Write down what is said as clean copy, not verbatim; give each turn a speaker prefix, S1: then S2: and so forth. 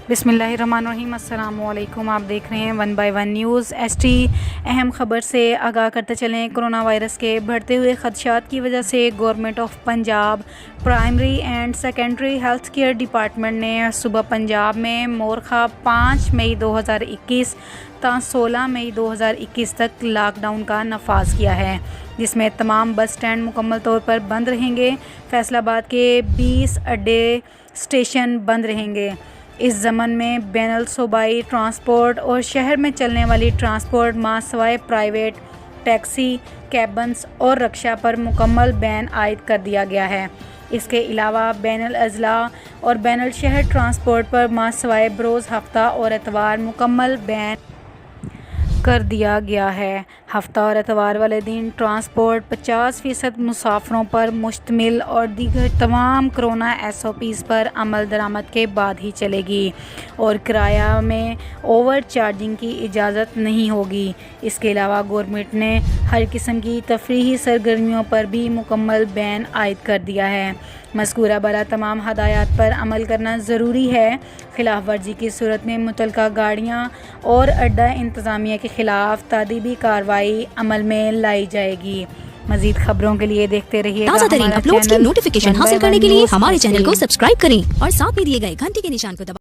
S1: बिस्मिल्लाहिर्रहमानिर्रहीम। अस्सलाम वालेकुम। आप देख रहे हैं 1 बाय 1 न्यूज़ ST। अहम खबर से आगाह करते चलें। कोरोना वायरस के बढ़ते हुए खदशात की वजह से government of Punjab primary and secondary health care department ने सुबह पंजाब में मोरखा 5 मई 2021 ता 16 मई 2021 तक लॉकडाउन का नफाज किया है, जिसमें तमाम बस स्टैंड मुकम्मल तौर पर बंद रहेंगे। फैसलाबाद के 20 अड्डे स्टेशन बंद रहेंगे। इस ज़मन में बैनुल सूबाई ट्रांसपोर्ट और शहर में चलने वाली ट्रांसपोर्ट मां सवाए प्राइवेट टैक्सी, कैबन्स और रक्षा पर मुकम्मल बैन आयद कर दिया गया है। इसके अलावा बैनुल अज़ला और बैनुल शहर ट्रांसपोर्ट पर मां सवाए बरोज़ हफ्ता और एतवार मुकम्मल बैन कर दिया गया है। हफ्ता और एतवार वाले दिन ट्रांसपोर्ट 50% मुसाफरों पर मुश्तमिल और दीगर तमाम कोरोना SOPs पर अमल दरामद के बाद ही चलेगी और किराया में ओवर चार्जिंग की इजाज़त नहीं होगी। इसके अलावा गवर्नमेंट ने हर किस्म की तफरीही सरगर्मियों पर भी मुकम्मल बैन आयद कर दिया है। मज़कूरा बाला तमाम हदायत पर अमल करना ज़रूरी है। खिलाफ वर्जी की सूरत में मुतलका गाड़ियाँ और अड्डा इंतज़ामिया के ख़िलाफ़ तादीबी कार्रवाई अमल में लाई जाएगी। मज़ीद खबरों के लिए देखते रहिए
S2: ताज़ा तरीन अपलोड्स की नोटिफिकेशन हासिल करने के लिए हमारे चैनल को सब्सक्राइब करें और साथ में दिए गए घंटी के निशान को दबाएं।